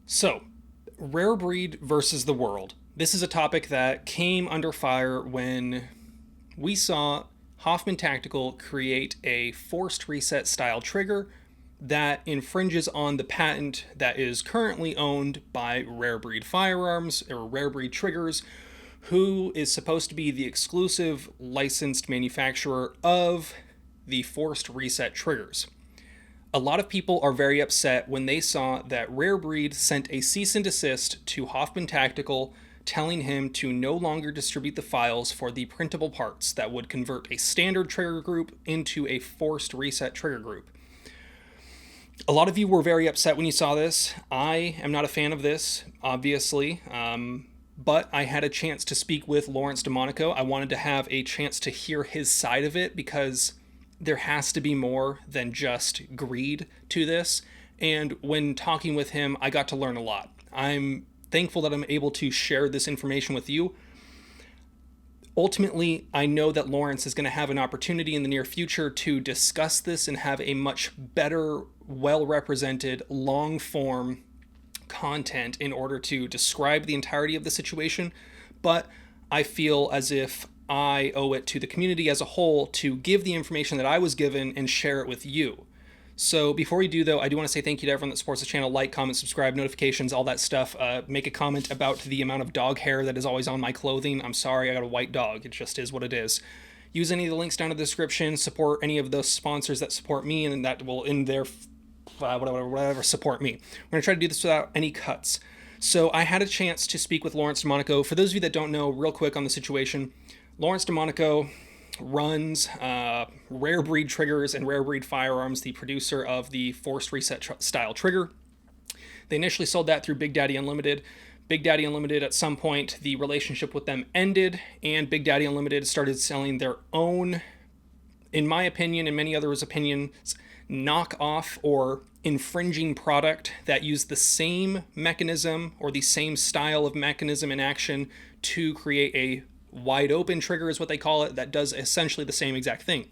So, rare breed versus the world. This is a topic that came under fire when we saw Hoffman Tactical create a forced reset style trigger that infringes on the patent that is currently owned by Rare Breed Firearms or Rare Breed Triggers, who is supposed to be the exclusive licensed manufacturer of the forced reset triggers. A lot of people are very upset when they saw that Rare Breed sent a cease and desist to Hoffman Tactical telling him to no longer distribute the files for the printable parts that would convert a standard trigger group into a forced reset trigger group. A lot of you were very upset when you saw this. I am not a fan of this, obviously, but I had a chance to speak with Lawrence DeMonico. I wanted to have a chance to hear his side of it because there has to be more than just greed to this. And when talking with him, I got to learn a lot. I'm thankful that I'm able to share this information with you. Ultimately, I know that Lawrence is going to have an opportunity in the near future to discuss this and have a much better, well-represented, long-form content in order to describe the entirety of the situation. But I feel as if I owe it to the community as a whole to give the information that I was given and share it with you. So before we do, though, I do want to say thank you to everyone that supports the channel. Like, comment, subscribe, notifications, all that stuff. Make a comment about the amount of dog hair that is always on my clothing. I'm sorry, I got a white dog. It just is what it is. Use any of the links down in the description. Support any of those sponsors that support me and that will, in their whatever, support me. We're going to try to do this without any cuts. So I had a chance to speak with Lawrence DeMonico. For those of you that don't know, real quick on the situation, Lawrence DeMonico runs Rare Breed Triggers and Rare Breed Firearms, the producer of the Forced Reset style trigger. They initially sold that through Big Daddy Unlimited. Big Daddy Unlimited, at some point, the relationship with them ended, and Big Daddy Unlimited started selling their own, in my opinion and many others' opinions, knockoff or infringing product that used the same mechanism or the same style of mechanism in action to create a wide open trigger, is what they call it, that does essentially the same exact thing.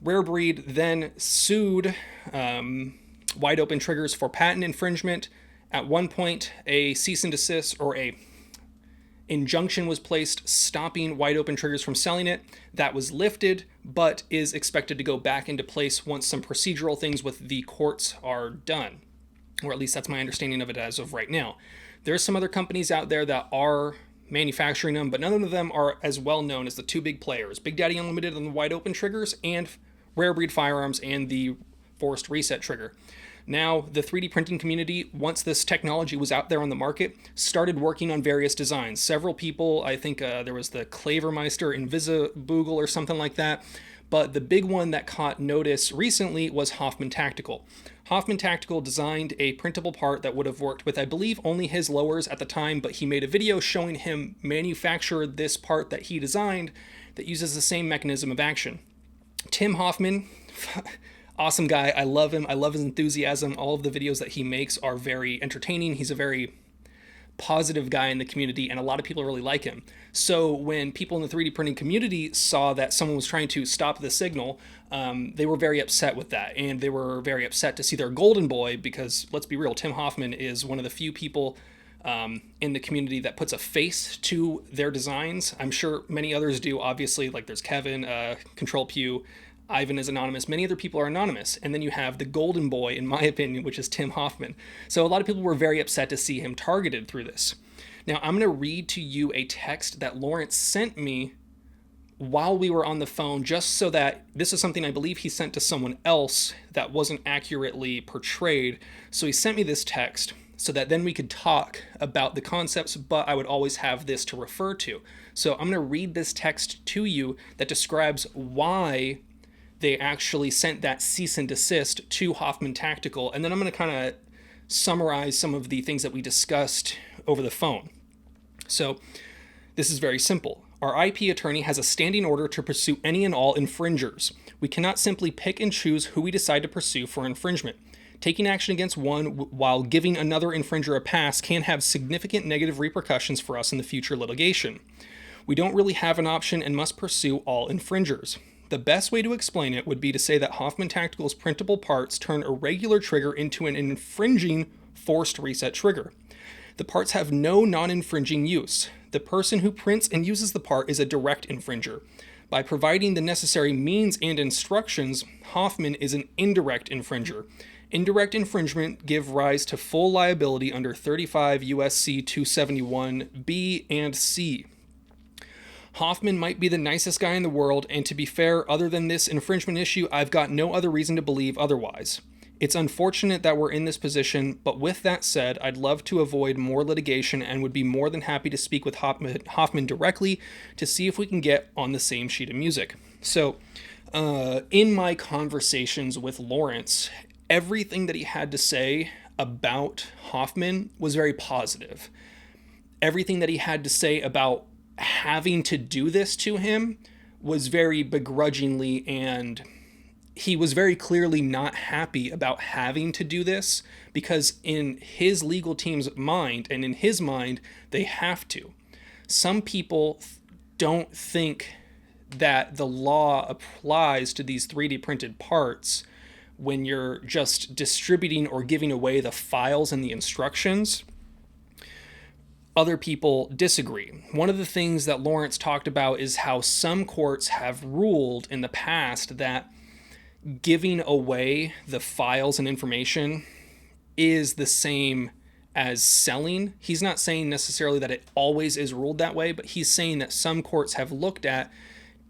Rare Breed then sued Wide Open Triggers for patent infringement. At one point, a cease and desist or a injunction was placed stopping Wide Open Triggers from selling it. That was lifted, but is expected to go back into place once some procedural things with the courts are done, or at least that's my understanding of it as of right now. There's some other companies out there that are manufacturing them, but none of them are as well known as the two big players, Big Daddy Unlimited on the Wide Open Triggers and Rare Breed Firearms and the Forced Reset trigger. Now, the 3D printing community, once this technology was out there on the market, started working on various designs. Several people, I think there was the Klavermeister Invisiboogle or something like that, but the big one that caught notice recently was Hoffman Tactical. Hoffman Tactical designed a printable part that would have worked with, I believe, only his lowers at the time, but he made a video showing him manufacture this part that he designed that uses the same mechanism of action. Tim Hoffman, awesome guy. I love him. I love his enthusiasm. All of the videos that he makes are very entertaining. He's a very positive guy in the community, and a lot of people really like him. So when people in the 3D printing community saw that someone was trying to stop the signal, they were very upset with that, and they were very upset to see their golden boy, because let's be real, Tim Hoffman is one of the few people in the community that puts a face to their designs. I'm sure many others do, obviously, like there's Kevin, Control Pew, Ivan is anonymous. Many other people are anonymous. And then you have the golden boy, in my opinion, which is Tim Hoffman. So a lot of people were very upset to see him targeted through this. Now, I'm going to read to you a text that Lawrence sent me while we were on the phone, just so that this is something I believe he sent to someone else that wasn't accurately portrayed. So he sent me this text so that then we could talk about the concepts, but I would always have this to refer to. So I'm going to read this text to you that describes why they actually sent that cease and desist to Hoffman Tactical, and then I'm going to kind of summarize some of the things that we discussed over the phone. So this is very simple. Our IP attorney has a standing order to pursue any and all infringers. We cannot simply pick and choose who we decide to pursue for infringement. Taking action against one while giving another infringer a pass can have significant negative repercussions for us in the future litigation. We don't really have an option and must pursue all infringers. The best way to explain it would be to say that Hoffman Tactical's printable parts turn a regular trigger into an infringing forced reset trigger. The parts have no non-infringing use. The person who prints and uses the part is a direct infringer. By providing the necessary means and instructions, Hoffman is an indirect infringer. Indirect infringement give rise to full liability under 35 U.S.C. 271 B and C. Hoffman might be the nicest guy in the world, and to be fair, other than this infringement issue, I've got no other reason to believe otherwise. It's unfortunate that we're in this position, but with that said, I'd love to avoid more litigation and would be more than happy to speak with Hoffman directly to see if we can get on the same sheet of music. So, in my conversations with Lawrence, everything that he had to say about Hoffman was very positive. Everything that he had to say about having to do this to him was very begrudgingly, and he was very clearly not happy about having to do this because in his legal team's mind and in his mind, they have to. Some people don't think that the law applies to these 3D printed parts when you're just distributing or giving away the files and the instructions. Other people disagree. One of the things that Lawrence talked about is how some courts have ruled in the past that giving away the files and information is the same as selling. He's not saying necessarily that it always is ruled that way, but he's saying that some courts have looked at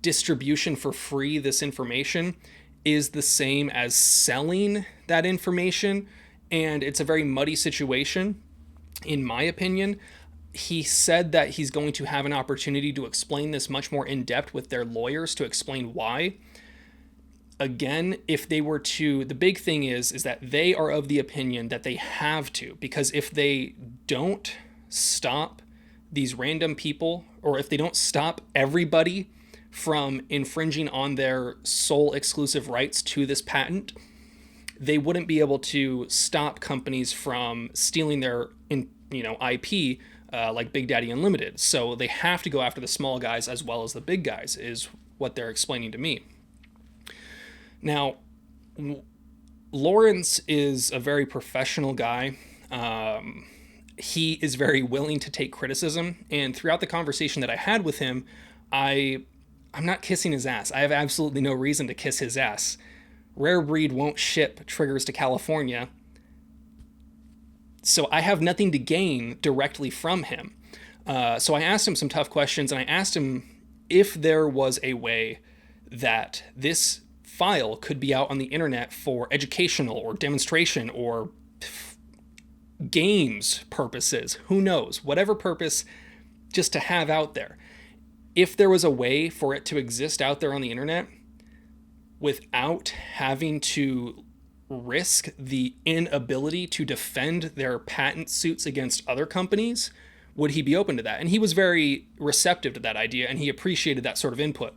distribution for free, this information, is the same as selling that information, and it's a very muddy situation, in my opinion. He said that he's going to have an opportunity to explain this much more in depth with their lawyers to explain why. Again, if they were to, the big thing is that they are of the opinion that they have to, because if they don't stop these random people, or if they don't stop everybody from infringing on their sole exclusive rights to this patent, they wouldn't be able to stop companies from stealing their IP, like Big Daddy Unlimited. So they have to go after the small guys as well as the big guys, is what they're explaining to me. Now, Lawrence is a very professional guy. He is very willing to take criticism, and throughout the conversation that I had with him, I'm not kissing his ass. I have absolutely no reason to kiss his ass. Rare Breed won't ship triggers to California, so I have nothing to gain directly from him. So I asked him some tough questions, and I asked him if there was a way that this file could be out on the internet for educational or demonstration or games purposes. Who knows? Whatever purpose, just to have out there. If there was a way for it to exist out there on the internet without having to risk the inability to defend their patent suits against other companies, would he be open to that? And he was very receptive to that idea, and he appreciated that sort of input.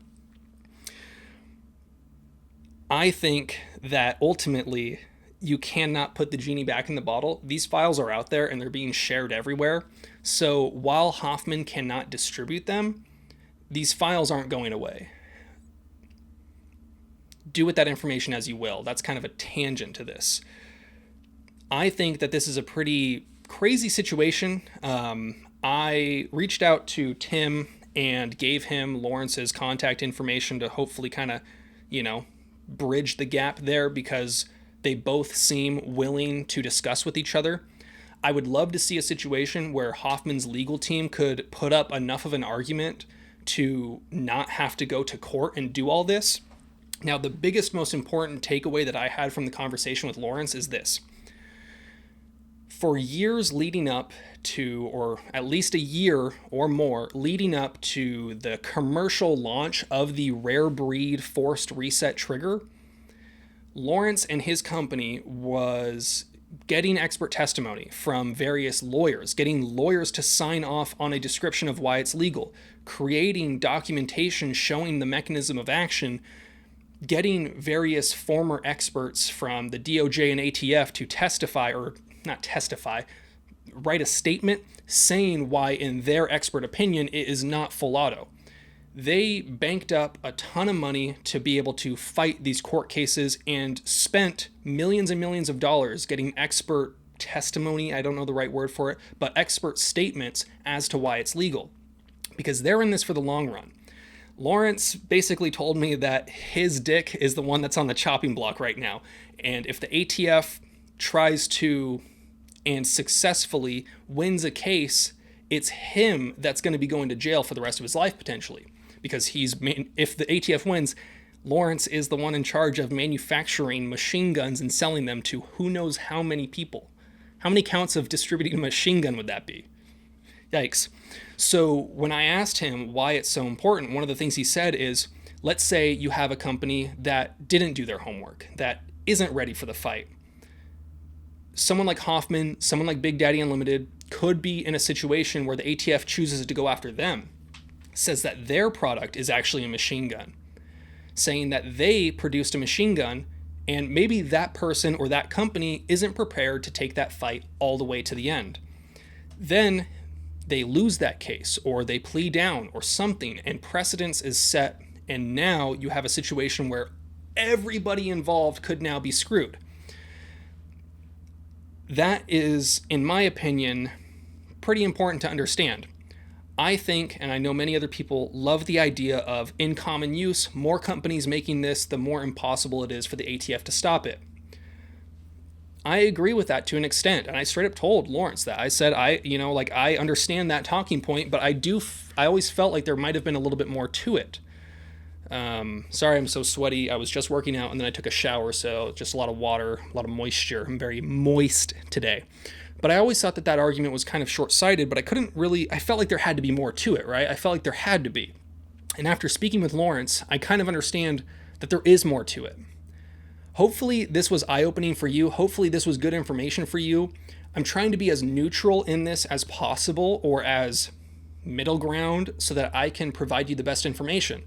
I think that ultimately you cannot put the genie back in the bottle. These files are out there and they're being shared everywhere. So while Hoffman cannot distribute them, these files aren't going away. Do with that information as you will. That's kind of a tangent to this. I think that this is a pretty crazy situation. I reached out to Tim and gave him Lawrence's contact information to hopefully kind of, bridge the gap there, because they both seem willing to discuss with each other. I would love to see a situation where Hoffman's legal team could put up enough of an argument to not have to go to court and do all this. Now, the biggest, most important takeaway that I had from the conversation with Lawrence is this. For years leading up to, or at least a year or more leading up to the commercial launch of the Rare Breed forced reset trigger, Lawrence and his company was getting expert testimony from various lawyers, getting lawyers to sign off on a description of why it's legal, creating documentation showing the mechanism of action, getting various former experts from the DOJ and ATF to testify, or not testify, write a statement saying why, in their expert opinion, it is not full auto. They banked up a ton of money to be able to fight these court cases and spent millions and millions of dollars getting expert testimony, I don't know the right word for it, but expert statements as to why it's legal, because they're in this for the long run. Lawrence basically told me that his dick is the one that's on the chopping block right now. And if the ATF tries to and successfully wins a case, it's him that's going to be going to jail for the rest of his life potentially. Because if the ATF wins, Lawrence is the one in charge of manufacturing machine guns and selling them to who knows how many people. How many counts of distributing a machine gun would that be? Yikes. So when I asked him why it's so important, one of the things he said is, let's say you have a company that didn't do their homework, that isn't ready for the fight. Someone like Hoffman, someone like Big Daddy Unlimited could be in a situation where the ATF chooses to go after them, says that their product is actually a machine gun, saying that they produced a machine gun, and maybe that person or that company isn't prepared to take that fight all the way to the end. Then they lose that case, or they plea down or something, and precedence is set, and now you have a situation where everybody involved could now be screwed. That is, in my opinion, pretty important to understand. I think, and I know many other people, love the idea of in common use, more companies making this, the more impossible it is for the ATF to stop it. I agree with that to an extent, and I straight up told Lawrence that. I said, I understand that talking point, but I always felt like there might have been a little bit more to it. Sorry I'm so sweaty. I was just working out and then I took a shower, so just a lot of water, a lot of moisture. I'm very moist today. But I always thought that argument was kind of short-sighted, but I felt like there had to be more to it, right? I felt like there had to be. And after speaking with Lawrence, I kind of understand that there is more to it. Hopefully this was eye-opening for you. Hopefully this was good information for you. I'm trying to be as neutral in this as possible, or as middle ground, so that I can provide you the best information.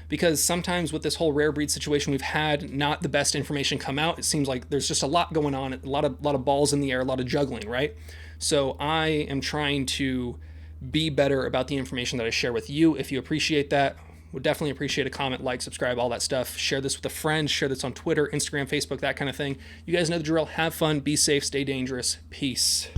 Because sometimes with this whole rare breed situation, we've had not the best information come out. It seems like there's just a lot going on, a lot of balls in the air, a lot of juggling, right? So I am trying to be better about the information that I share with you. If you appreciate that, would definitely appreciate a comment, like, subscribe, all that stuff. Share this with a friend, share this on Twitter, Instagram, Facebook, that kind of thing. You guys know the drill. Have fun, be safe, stay dangerous. Peace.